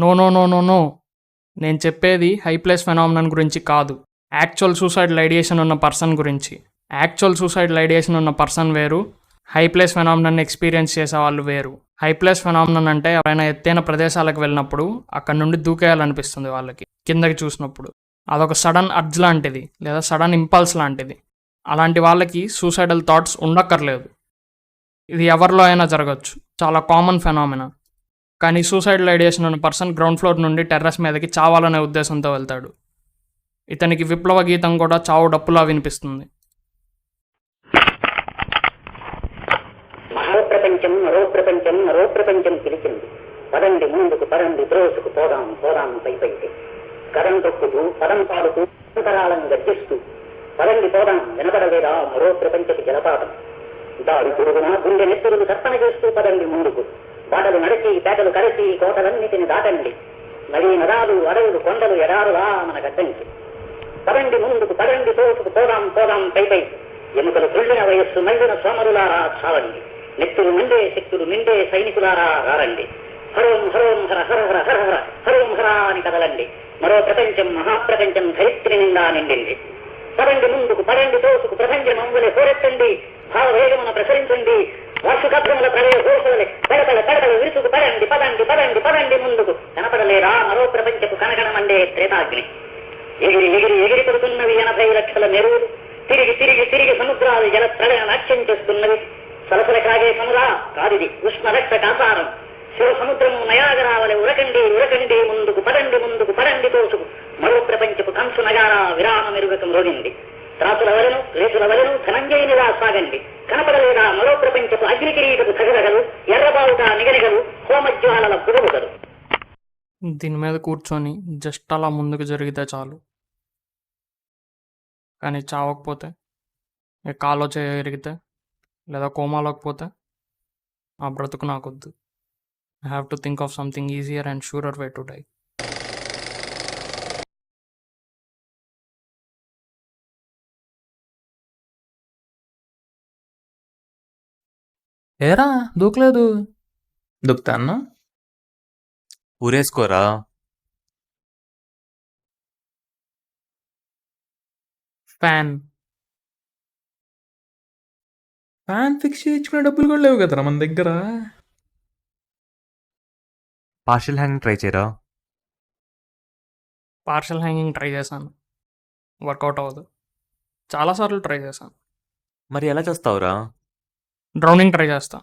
No no no no no నేను చెప్పేది high place phenomenon గురించి కాదు. యాక్చువల్ సూసైడల్ ఐడియేషన్ ఉన్న పర్సన్ గురించి. యాక్చువల్ సూసైడల్ ఐడియేషన్ ఉన్న పర్సన్ వేరు, హైప్లేస్ ఫెనామినన్ ఎక్స్పీరియన్స్ చేసే వాళ్ళు వేరు. హైప్లేస్ ఫెనామినన్ అంటే ఎవరైనా ఎత్తైన ప్రదేశాలకు వెళ్ళినప్పుడు అక్కడ నుండి దూకేయాలనిపిస్తుంది వాళ్ళకి కిందకి చూసినప్పుడు. అదొక సడన్ అర్జ్ లాంటిది లేదా సడన్ ఇంపల్స్ లాంటిది. అలాంటి వాళ్ళకి సూసైడల్ థాట్స్ ఉండక్కర్లేదు. ఇది ఎవరిలో అయినా జరగచ్చు, చాలా కామన్ ఫెనామినా. కానీ సూసైడల్ ఐడియేషన్ ఉన్న పర్సన్ గ్రౌండ్ ఫ్లోర్ నుండి టెర్రస్ మీదకి చావాలనే ఉద్దేశంతో వెళ్తాడు. ఇతనికి విప్లవ గీతం కూడా చావు డప్పులా వినిపిస్తుంది. మహాప్రపంచం మరో ప్రపంచం మరో ప్రపంచం పిలిచింది. పదండి ముందుకు పదండి ద్రోసుకు పోదాం పోదాం పైపైకి. కథం తొక్కుతూ పదం పాడుతూ అంతరాళం గర్జిస్తూ పదండి పోదాం వినపడలేదా మరో ప్రపంచపు జలపాతం. దాడి పొరుగున గుండె నెత్తురులు కర్పణ చేస్తూ పదండి ముందుకు. బాటలు నడిచి పేటలు కరచి కోటలన్నిటిని దాటండి. నదీ నదాలు అడవులు కొండలు ఎడారులా మన గడ్డంకి. పదండి ముందుకు పదండి తోసుకు పోదాం పోదాం పైపైకి. ఎముకలు తుళ్ళిన వయస్సు మళ్ళిన సోమరులారా చావండి. నెత్తులు నిండే శక్తులు నిండే సైనికులారా రారండి. హరోం హరోం హర హర హర హర హర హరోం హర అని కదలండి. మరో ప్రపంచం మహాప్రపంచం ధరిత్రి నిండా నిండింది. పదండి ముందుకు పదండి తోసుకు ప్రపంచం అంగులే పోరెత్తండి. భావవేగమున ప్రసరించండి. వార్షికభ్రముల ప్రళయ ఘోషలే పెడతల పెడతలు విరుచుకు పదండి పదండి పదండి పదండి ముందుకు. కనపడలేరా మరో ప్రపంచపు కనగనమండే త్రేతాగ్ని. ఎగిరి ఎగిరి ఎగిరి పడుతున్నవి 80 లక్షల మెరువులు. తిరిగి తిరిగి తిరిగి సముద్రాలు జల ప్రళయ నాట్యం చేస్తున్నవి. సలసల కాగే సమురా కాదిది ఉష్ణ రక్త కాసారం. శివ సముద్రము నయాగరావలె ఉరకండి ఉరకండి ముందుకు పడండి తోసుకు. మరో ప్రపంచపు కంసు నగారా విరామ మెరుగకం రోగింది. త్రాసుల వలను రేసుల వలను ధనంజయునిలా సాగండి. కనపడలేదా మరో ప్రపంచపు అగ్నికిరీటపు తగలగలు ఎర్రబావుట నిగనిగలు హోమజ్వాలల బుగబుగలు. దీని మీద కూర్చొని జస్ట్ అలా ముందుకు జరిగితే చాలు. కానీ చావకపోతే, కాలో చేయ ఎరిగితే లేదా కోమాలోకి పోతే ఆ బ్రతుకు నాకొద్దు. I have to think of something easier and surer way to die. ఏరా దూకలేదు. దూకుతా అన్న ఊరేసుకోరా. ఫ్యాన్ ఫ్యాన్ ఫిక్స్ చేయించుకునే డబ్బులు కూడా లేవు కదరా మన దగ్గర. పార్షల్ హ్యాంగింగ్ ట్రై చేయరా. పార్షల్ హ్యాంగింగ్ ట్రై చేశాను, వర్కౌట్ అవ్వదు. చాలాసార్లు ట్రై చేశాను. మరి ఎలా చేస్తావురా. డ్రౌనింగ్ ట్రై చేస్తా.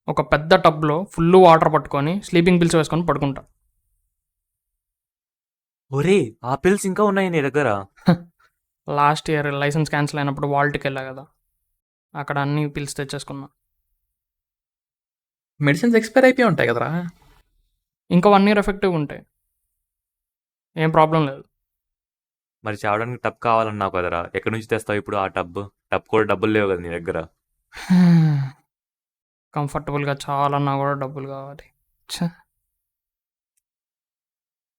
ఒక పెద్ద టబ్లో ఫుల్ వాటర్ పట్టుకొని స్లీపింగ్ పిల్స్ వేసుకొని పడుకుంటా. ఒరే ఆ పిల్స్ ఇంకా ఉన్నాయి నీ దగ్గర. లాస్ట్ ఇయర్ లైసెన్స్ క్యాన్సిల్ అయినప్పుడు వాల్ట్కి వెళ్ళా కదా, అక్కడ అన్ని పిల్స్ తెచ్చేసుకున్నా. మెడిసిన్స్ ఎక్స్పైర్ అయిపోయి ఉంటాయి కదరా. ఇంకా 1 year ఎఫెక్టివ్ ఉంటాయి, ఏం ప్రాబ్లం లేదు. మరి చావడానికి టబ్ కావాలన్నావు కదరా, ఎక్కడి నుంచి తెస్తావు ఇప్పుడు ఆ టబ్ కూడా డబ్బులు లేవు కదా నీ దగ్గర. కంఫర్టబుల్గా చాలన్నా కూడా డబ్బులు కావాలి.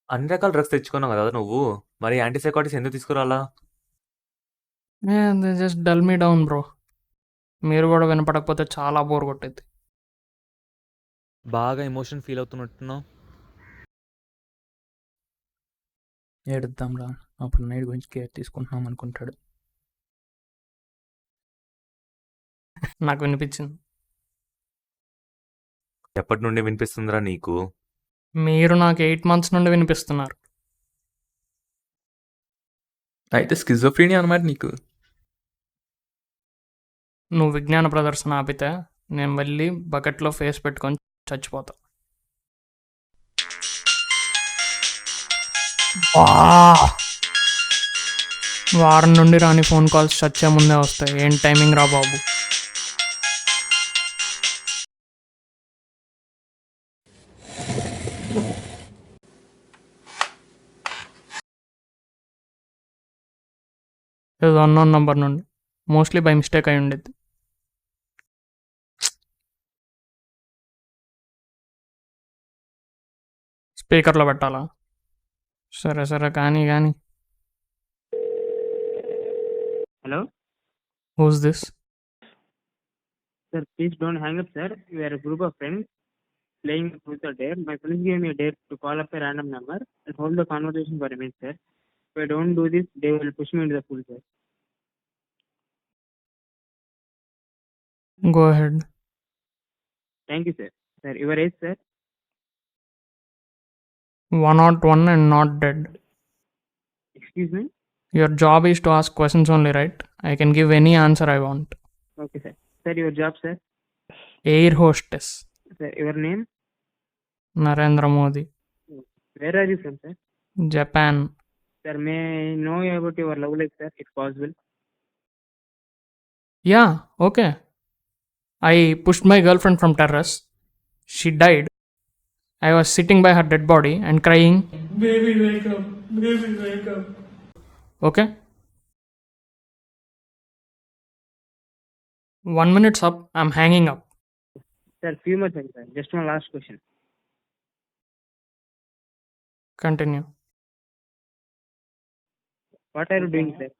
అన్ని రకాల డ్రగ్స్ తెచ్చుకున్నావు కదా నువ్వు, మరి యాంటీసైకోటిక్స్ ఎందుకు తీసుకురాలా. జస్ట్ డల్ మీ డౌన్ బ్రో. మీరు కూడా వినపడకపోతే చాలా బోర్ కొట్టేది. బాగా ఎమోషన్ ఫీల్ అవుతున్నట్టున్నావు. ఏడుద్దాంరా, అప్పుడు నైట్ గురించి కేర్ తీసుకుంటున్నాం అనుకుంటాడు. నాకు వినిపించింది. ఎప్పటి నుండి వినిపిస్తుందిరా నీకు. మీరు నాకు 8 months నుండి వినిపిస్తున్నారు. అయితే స్కిజోఫ్రీనియా అన్నమాట నీకు. నువ్వు విజ్ఞాన ప్రదర్శన ఆపితే నేను వెళ్ళి బకెట్లో ఫేస్ పెట్టుకొని చచ్చిపోతా. వారం నుండి రాని ఫోన్ కాల్స్ చచ్చే ముందే వస్తాయి. ఏం టైమింగ్ రా బాబు. ఏదో అన్నోన్ నంబర్ నుండి, మోస్ట్లీ బై మిస్టేక్ అయి ఉండేది. స్పీకర్లో పెట్టాలా? సరే సరే కానీ కానీ. Hello? Who's this? Sir, please don't hang up, sir. We are a group of friends. playing the truth or dare. My friends gave me a dare to call up a random number and hold the conversation for a minute, sir. If I don't do this, they will push me into the pool, sir. Go ahead. Thank you, sir. Sir, your age, sir? 101 and not dead. Excuse me? Your job is to ask questions only, right? I can give any answer I want. Okay, sir. Sir, your job, sir? Air hostess. Sir, your name? Narendra Modi. Where are you from, sir? Japan. Sir, may I know about your love life, sir, if possible? Yeah, okay. I pushed my girlfriend from terrace. She died. I was sitting by her dead body and crying, "Baby, wake up. Baby, wake up." Okay? 1 minute's up. I'm hanging up. Sir, few more things, sir. Just one last question. Continue. What are you doing, sir?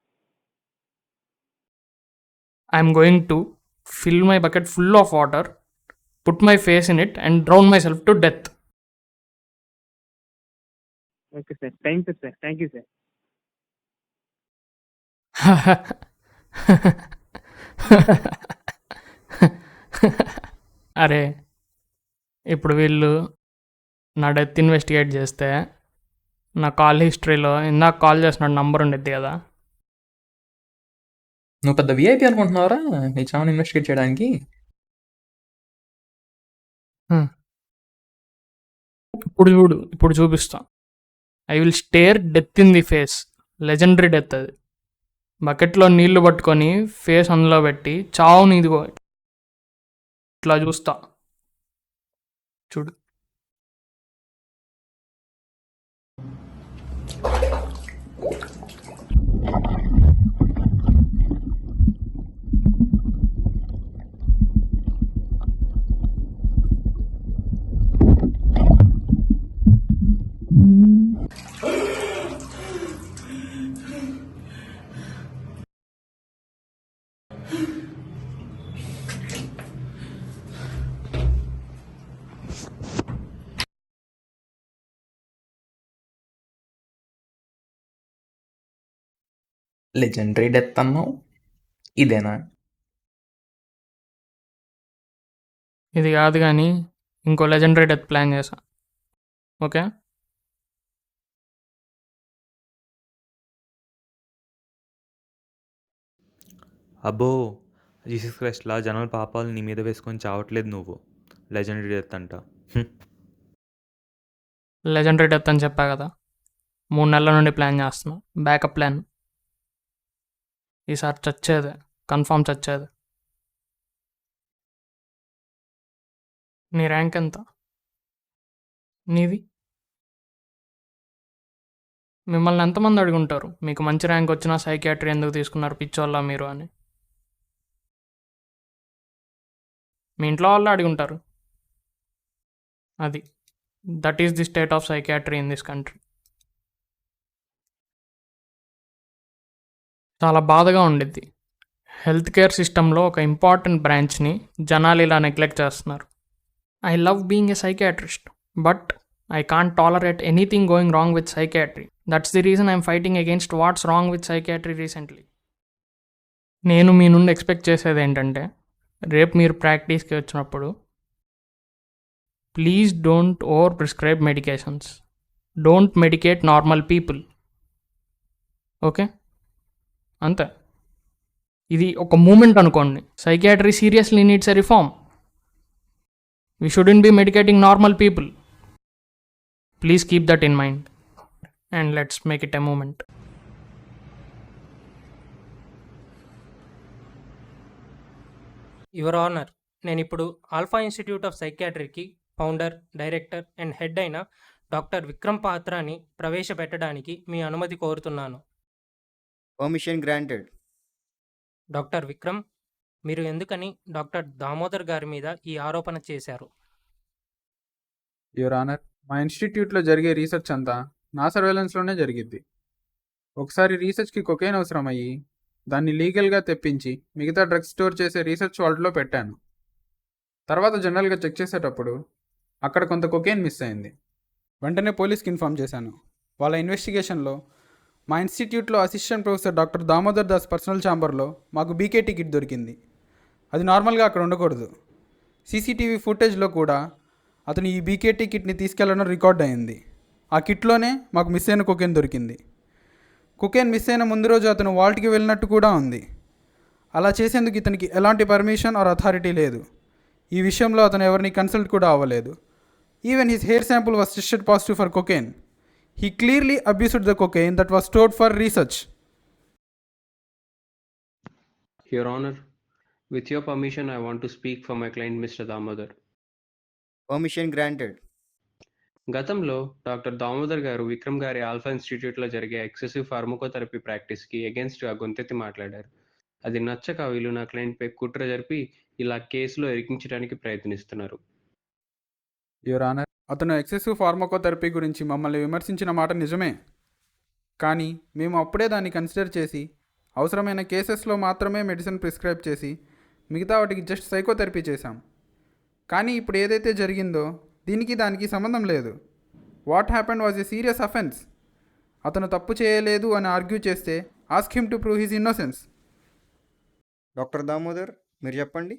I'm going to fill my bucket full of water, put my face in it, and drown myself to death. Okay, sir. Thank you, sir. Thank you, sir. అరే ఇప్పుడు వీళ్ళు నా death investigate చేస్తే నా call హిస్టరీలో ఇందాక call చేసిన number ఉండిద్ది కదా. నువ్వు పెద్ద విఐపి అనుకుంటున్నావరా నీ చావుని ఇన్వెస్టిగేట్ చేయడానికి? ఇప్పుడు చూడు, ఇప్పుడు చూపిస్తా. I will stare death in the face. Legendary death అది. బకెట్లో నీళ్లు పట్టుకొని ఫేస్ అందులో పెట్టి చావుని ఇదిగో ఇట్లా చూస్తా. చూడు. లెజెండరీ డెత్ అన్నావు, ఇదేనా? ఇది కాదు కానీ ఇంకో లెజెండరీ డెత్ ప్లాన్ చేశా. ఓకే? అబ్బో, జీసస్ క్రైస్ట్లా జనాల పాపాలు నీ మీద వేసుకొని చావట్లేదు నువ్వు. లెజెండరీ డెత్ అంట. లెజెండరీ డెత్ అని చెప్పా కదా. 3 నెలల నుండి ప్లాన్ చేస్తున్నా. Backup plan. ఈసారి చచ్చేదే, కన్ఫామ్ చచ్చేదే. నీ ర్యాంక్ ఎంత? నీది? మిమ్మల్ని ఎంతమంది అడుగుంటారు మీకు మంచి ర్యాంక్ వచ్చినా సైకియాట్రీ ఎందుకు తీసుకున్నారు పిచ్చోళ్ళ మీరు అని? మీ ఇంట్లో వాళ్ళు అడుగుంటారు. అది that is the state of psychiatry in this country. చాలా బాధగా ఉండిద్ది. హెల్త్ కేర్ సిస్టంలో ఒక ఇంపార్టెంట్ బ్రాంచ్ని జనాలు ఇలా నెగ్లెక్ట్ చేస్తున్నారు. I love being a psychiatrist, but I can't tolerate anything going wrong with psychiatry. That's the reason I'm fighting against what's wrong with psychiatry recently. నేను మీ నుండి ఎక్స్పెక్ట్ చేసేది ఏంటంటే, రేపు మీరు ప్రాక్టీస్కి వచ్చినప్పుడు please don't over prescribe medications. Don't medicate normal people. Okay? అంతే. ఇది ఒక మూమెంట్ అనుకోండి. Psychiatry seriously needs a reform. We shouldn't be medicating normal people. Please keep that in mind and let's make it a movement. Your honour, నేను ఇప్పుడు alpha institute of సైకియాట్రీకి founder, director and head అయిన doctor Vikram Patrani ప్రవేశపెట్టడానికి మీ అనుమతి కోరుతున్నాను. Permission granted. Doctor Vikram, మీరు ఎందుకని డాక్టర్ దామోదర్ గారి మీద ఈ ఆరోపణ చేశారు? యువర్ ఆనర్, మా ఇన్స్టిట్యూట్లో జరిగే రీసెర్చ్ అంతా నా సర్వేలెన్స్లోనే జరిగిద్ది. ఒకసారి రీసెర్చ్కి కొకైన్ అవసరం అయ్యి దాన్ని లీగల్గా తెప్పించి మిగతా డ్రగ్స్ స్టోర్ చేసే రీసెర్చ్ వాల్ట్లో పెట్టాను. తర్వాత జనరల్గా చెక్ చేసేటప్పుడు అక్కడ కొంత కొకేన్ మిస్ అయింది. వెంటనే పోలీస్కి ఇన్ఫామ్ చేశాను. వాళ్ళ ఇన్వెస్టిగేషన్లో మా ఇన్స్టిట్యూట్లో assistant professor doctor Damodar Das personal ఛాంబర్లో మాకు బీకే టికెట్ దొరికింది. అది నార్మల్గా అక్కడ ఉండకూడదు. సీసీటీవీ ఫుటేజ్లో కూడా అతను ఈ బీకే టికెట్ని తీసుకెళ్లడం రికార్డ్ అయింది. ఆ కిట్లోనే మాకు మిస్ అయిన కొకేన్ దొరికింది. కొకేన్ మిస్ అయిన ముందు రోజు అతను వాల్ట్కి వెళ్ళినట్టు కూడా ఉంది. అలా చేసేందుకు ఇతనికి ఎలాంటి పర్మిషన్ ఆర్ అథారిటీ లేదు. ఈ విషయంలో అతను ఎవరిని కన్సల్ట్ కూడా అవ్వలేదు. Even his hair sample was tested positive for cocaine. He clearly abused the cocaine that was stored for research. Your Honor, with your permission, I want to speak for my client Mr. Damodar. Permission granted. గతంలో doctor Damodar గారు విక్రమ్ గారి alpha ఇన్స్టిట్యూట్లో జరిగే excessive pharmacotherapy ప్రాక్టీస్కి అగేన్స్ట్గా గొంతెత్తి మాట్లాడారు. అది నచ్చక వీళ్ళు నా క్లయింట్పై కుట్ర జరిపి ఇలా కేసులో ఇరికించడానికి ప్రయత్నిస్తున్నారు. యువర్ ఆనర్, అతను ఎక్సెసివ్ ఫార్మకోథెరపీ గురించి మమ్మల్ని విమర్శించిన మాట నిజమే. కానీ మేము అప్పుడే దాన్ని కన్సిడర్ చేసి అవసరమైన కేసెస్లో మాత్రమే మెడిసిన్ ప్రిస్క్రైబ్ చేసి మిగతా వాటికి జస్ట్ సైకోథెరపీ చేశాం. కానీ ఇప్పుడు ఏదైతే జరిగిందో దీనికి దానికి సంబంధం లేదు. What happened was a serious offence. అతను తప్పు చేయలేదు అని ఆర్గ్యూ చేస్తే ask him to prove his innocence. Doctor Damodar, మీరు చెప్పండి.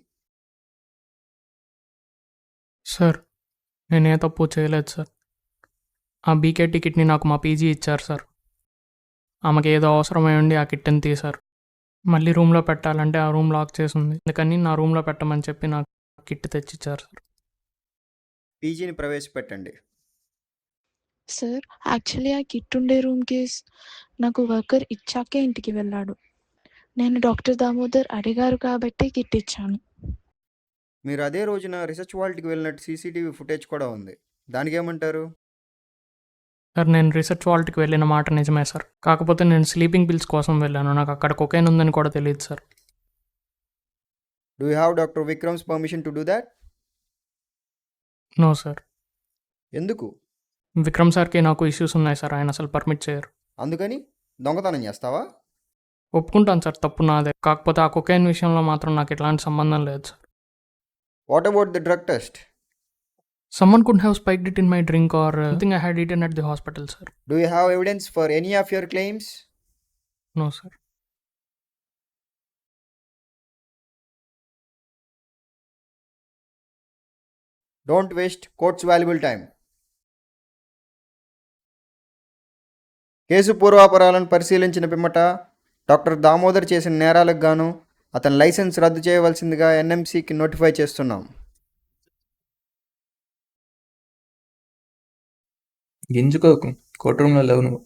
సార్, నేనే తప్పు చేయలేదు సార్. ఆ బీకే టికెట్ని నాకు మా పీజీ ఇచ్చారు సార్. ఆమెకి ఏదో అవసరమై ఉండి ఆ కిట్ని తీశారు. మళ్ళీ రూమ్లో పెట్టాలంటే ఆ రూమ్ లాక్ చేసి ఉంది. అందుకని నా రూమ్లో పెట్టమని చెప్పి నాకు కిట్ తెచ్చిచ్చారు సార్. పీజీని ప్రవేశపెట్టండి. సార్, యాక్చువల్లీ ఆ కిట్ ఉండే రూమ్కి నాకు వర్కర్ ఇచ్చాకే ఇంటికి వెళ్ళాడు. నేను డాక్టర్ దామోదర్ అడిగారు కాబట్టి కిట్ ఇచ్చాను. మీరు అదే రోజున రీసెర్చ్ వాల్ట్కి వెళ్ళినట్టు సీసీటీవీ ఫుటేజ్ కూడా ఉంది. దానికి ఏమంటారు? సార్, నేను రీసెర్చ్ వాల్ట్కి వెళ్ళిన మాట నిజమే సార్. కాకపోతే నేను స్లీపింగ్ పిల్స్ కోసం వెళ్ళాను. నాకు అక్కడ కొకైన్ ఉందని కూడా తెలియదు sir. Do you have doctor Vikram's permission to do that? No sir. ఎందుకు? విక్రమ్ సార్కి నాకు ఇష్యూస్ ఉన్నాయి సార్. ఆయన అసలు పర్మిట్ చేయరు. అందుకని దొంగతనం చేస్తావా? ఒప్పుకుంటాను సార్, తప్పు నాదే. కాకపోతే ఆ కొకైన్ విషయంలో మాత్రం నాకు ఎలాంటి సంబంధం లేదు sir. What about the drug test? Someone could have spiked it in my drink or something I had eaten at the hospital, sir. Do you have evidence for any of your claims? No, sir. Don't waste court's valuable time. Case పూర్వాపరాలను పరిశీలించిన పిమ్మట doctor Damodar చేసిన నేరాలకు గాను అతని licence రద్దు చేయవలసిందిగా ఎన్ఎంసీకి notify చేస్తున్నాం. గింజుకోకు, కోర్టు రూమ్లో లేవు నువ్వు.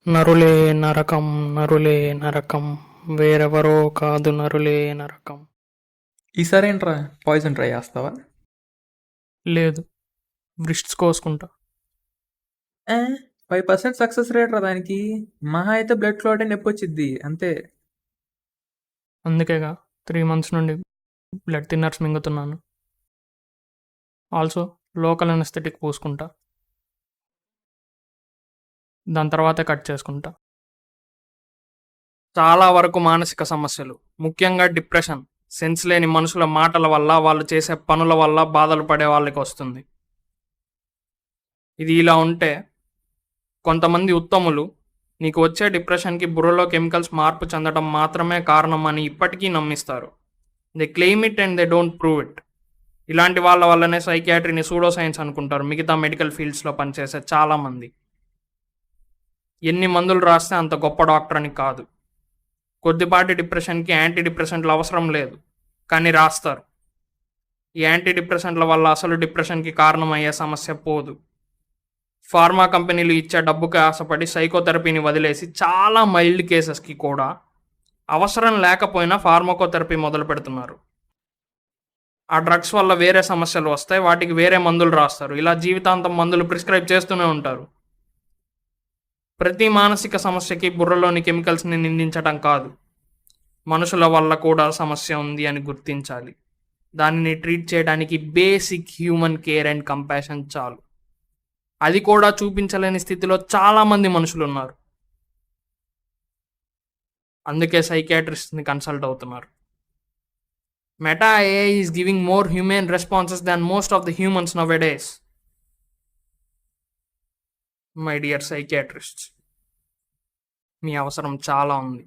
నరులే నరకం, నరులే నరకం, వేరెవరో కాదు నరులే నరకం. ఈసారి ఏంట్రా పాయిజన్ ట్రై చేస్తావా? లేదు, వ్రిస్ట్స్ కోసుకుంటా. 5% సక్సెస్ రేట్ రా దానికి. మహా అయితే బ్లడ్ క్లాట్ అని నొప్పి వచ్చిద్ది అంతే. అందుకేగా 3 months నుండి బ్లడ్ థిన్నర్స్ మింగుతున్నాను. ఆల్సో లోకల్ అనెస్థెటిక్ పూసుకుంటా. దాని తర్వాతే కట్ చేసుకుంటా. చాలా వరకు మానసిక సమస్యలు, ముఖ్యంగా డిప్రెషన్, సెన్స్ లేని మనుషుల మాటల వల్ల, వాళ్ళు చేసే పనుల వల్ల బాధలు పడే వాళ్ళకి వస్తుంది. ఇది ఇలా ఉంటే కొంతమంది ఉత్తములు నీకు వచ్చే డిప్రెషన్కి బుర్రలో కెమికల్స్ మార్పు చెందడం మాత్రమే కారణం అని ఇప్పటికీ నమ్మిస్తారు. They claim it and they don't prove it. ఇలాంటి వాళ్ళ వల్లనే సైకియాట్రీని సూడో సైన్స్ అనుకుంటారు మిగతా మెడికల్ ఫీల్డ్స్లో పనిచేసే చాలామంది. ఎన్ని మందులు రాస్తే అంత గొప్ప డాక్టర్ అని కాదు. కొద్దిపాటి డిప్రెషన్కి యాంటీ డిప్రెసెంట్లు అవసరం లేదు, కానీ రాస్తారు. ఈ యాంటీ డిప్రెసెంట్ల వల్ల అసలు డిప్రెషన్కి కారణమయ్యే సమస్య పోదు. ఫార్మా కంపెనీలు ఇచ్చే డబ్బుకి ఆశపడి సైకోథెరపీని వదిలేసి చాలా మైల్డ్ కేసెస్కి కూడా అవసరం లేకపోయినా ఫార్మకోథెరపీ మొదలు పెడుతున్నారు. ఆ డ్రగ్స్ వల్ల వేరే సమస్యలు వస్తాయి, వాటికి వేరే మందులు రాస్తారు. ఇలా జీవితాంతం మందులు ప్రిస్క్రైబ్ చేస్తూనే ఉంటారు. ప్రతి మానసిక సమస్యకి బుర్రలోని కెమికల్స్ని నిందించడం కాదు, మనుషుల వల్ల కూడా సమస్య ఉంది అని గుర్తించాలి. దానిని ట్రీట్ చేయడానికి basic human care and compassion చాలు. అది కూడా చూపించలేని స్థితిలో చాలామంది మనుషులు ఉన్నారు. అందుకే సైకియాట్రిస్ట్ని కన్సల్ట్ అవుతున్నారు. Meta AI is giving more human responses than most of the humans nowadays. My dear psychiatrists, మీ అవసరం చాలా ఉంది.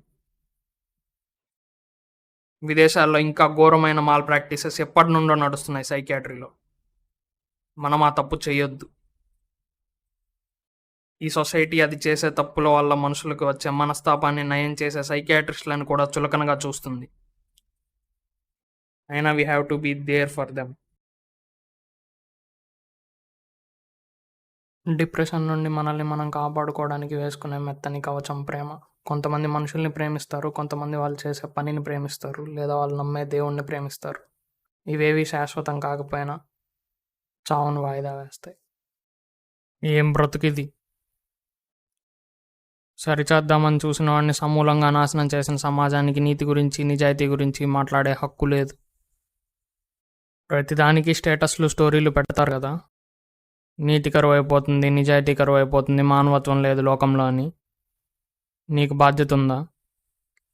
విదేశాల్లో ఇంకా ఘోరమైన మాల్ ప్రాక్టీసెస్ ఎప్పటి నుండో నడుస్తున్నాయి సైకియాట్రీలో. మనం ఆ తప్పు చేయొద్దు. ఈ సొసైటీ అది చేసే తప్పుల వల్ల మనుషులకు వచ్చే మనస్తాపాన్ని నయం చేసే సైకియాట్రిస్టులను కూడా చులకనగా చూస్తుంది. అయినా we have to be there for them. Depression నుండి మనల్ని మనం కాపాడుకోవడానికి వేసుకునే మెత్తని కవచం ప్రేమ. కొంతమంది మనుషుల్ని ప్రేమిస్తారు, కొంతమంది వాళ్ళు చేసే పనిని ప్రేమిస్తారు, లేదా వాళ్ళు నమ్మే దేవుణ్ణి ప్రేమిస్తారు. ఇవేవి శాశ్వతం కాకపోయినా చావును వాయిదా వేస్తాయి. ఏం బ్రతుకిది! సరిచేద్దామని చూసిన వాడిని సమూలంగా నాశనం చేసిన సమాజానికి నీతి గురించి, నిజాయితీ గురించి మాట్లాడే హక్కు లేదు. ప్రతిదానికి స్టేటస్లు, స్టోరీలు పెడతారు కదా, నీతి కరువు అయిపోతుంది, నిజాయితీ కరువు అయిపోతుంది, మానవత్వం లేదు లోకంలో అని. నీకు బాధ్యత ఉందా?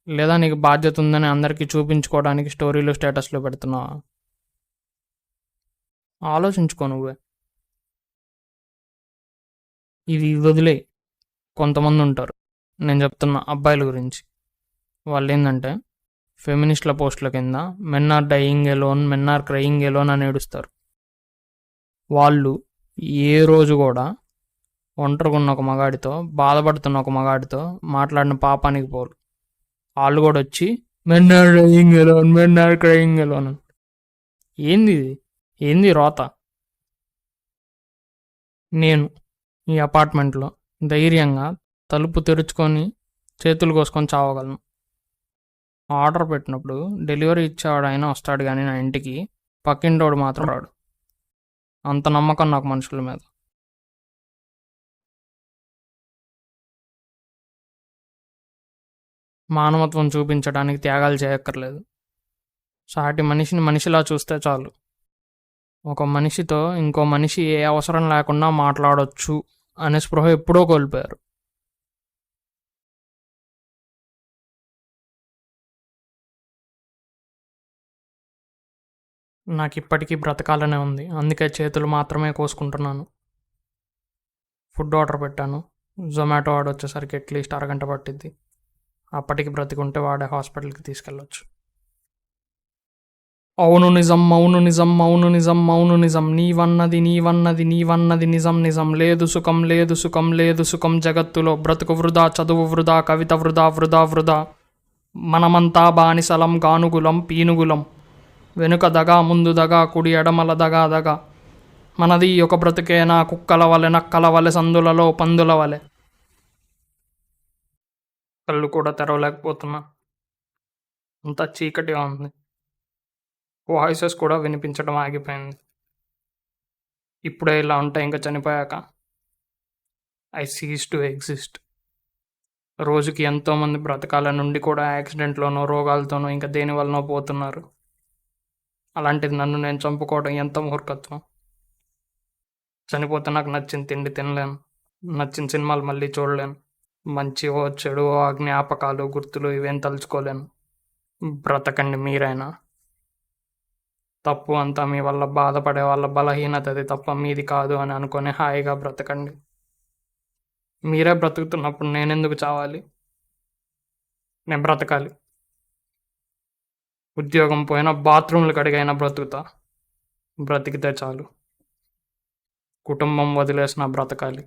లేదా నీకు బాధ్యత ఉందని అందరికీ చూపించుకోవడానికి స్టోరీలు, స్టేటస్లు పెడుతున్నావా? ఆలోచించుకో నువ్వే. ఇది వదిలే. కొంతమంది ఉంటారు, నేను చెప్తున్న అబ్బాయిల గురించి. వాళ్ళు ఏంటంటే ఫెమినిస్ట్ల పోస్టుల కింద men are dying alone, men are crying alone అని ఏడుస్తారు. వాళ్ళు ఏ రోజు కూడా ఒంటరిగా ఉన్న ఒక మగాడితో, బాధపడుతున్న ఒక మగాడితో మాట్లాడిన పాపానికి పోరు. వాళ్ళు కూడా వచ్చి men are dying alone, men are crying alone. ఏంది ఇది? ఏంది రోత? నేను ఈ అపార్ట్మెంట్లో ధైర్యంగా తలుపు తెరుచుకొని చేతులు కోసుకొని చావగలను. ఆర్డర్ పెట్టినప్పుడు డెలివరీ ఇచ్చేవాడు అయినా వస్తాడు, కానీ నా ఇంటికి పక్కింటోడు మాత్రం రాడు. అంత నమ్మకం నాకు మనుషుల మీద. మానవత్వం చూపించడానికి త్యాగాలు చేయక్కర్లేదు. సాటి మనిషిని మనిషిలా చూస్తే చాలు. ఒక మనిషితో ఇంకో మనిషి ఏ అవసరం లేకుండా మాట్లాడొచ్చు అనే స్పృహ ఎప్పుడో కోల్పోయారు. నాకు ఇప్పటికీ బ్రతకాలనే ఉంది, అందుకే చేతులు మాత్రమే కోసుకుంటున్నాను. ఫుడ్ ఆర్డర్ పెట్టాను. జొమాటో వాడు వచ్చేసరికి అట్లీస్ట్ అరగంట పట్టిద్ది. అప్పటికి బ్రతికుంటే వాడే హాస్పిటల్కి తీసుకెళ్ళొచ్చు. అవును నిజం, అవును నిజం, అవును నిజం, అవును నిజం, నీవన్నది నీవన్నది నీవన్నది నిజం, నిజం. లేదు సుఖం, లేదు సుఖం, లేదు సుఖం జగత్తులో. బ్రతుకు వృధా, చదువు వృధా, కవిత వృధా, వృధా వృధా. మనమంతా బానిసలం, గానుగులం, పీనుగులం. వెనుక దగా, ముందు దగా, కుడి ఎడమల దగా దగా. మనది ఒక బ్రతుకేనా, కుక్కల వలె, నక్కల వలె, సందులలో పందుల వలె. కళ్ళు కూడా తెరవలేకపోతున్నా, అంతా చీకటిగా ఉంది. వాయిసెస్ కూడా వినిపించడం ఆగిపోయింది. ఇప్పుడే ఇలా ఉంటాయి, ఇంకా చనిపోయాక ఐ సీజ్ టు ఎగ్జిస్ట్. రోజుకి ఎంతోమంది బ్రతకాల నుండి కూడా యాక్సిడెంట్లోనో, రోగాలతోనో, ఇంకా దేని వలనో పోతున్నారు. అలాంటిది నన్ను నేను చంపుకోవడం ఎంత మూర్ఖత్వం. చనిపోతే నాకు నచ్చిన తిండి తినలేను, నచ్చిన సినిమాలు మళ్ళీ చూడలేను, మంచివో చెడువో ఆ జ్ఞాపకాలు, గుర్తులు ఇవేం తలుచుకోలేను. బ్రతకండి మీరైనా. తప్పు అంతా మీ వల్ల బాధపడే వాళ్ళ బలహీనతది తప్ప మీది కాదు అని అనుకొని హాయిగా బ్రతకండి. మీరే బ్రతుకుతున్నప్పుడు నేనెందుకు చావాలి? నేను బ్రతకాలి. ఉద్యోగం పోయినా బాత్రూమ్లు కడిగైనా బ్రతుకుతా. బ్రతికితే చాలు. కుటుంబం వదిలేసినా బ్రతకాలి.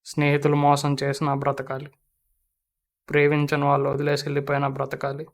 స్నేహితులు మోసం చేసినా బ్రతకాలి. ప్రేమించని వాళ్ళు వదిలేసి వెళ్ళిపోయినా బ్రతకాలి.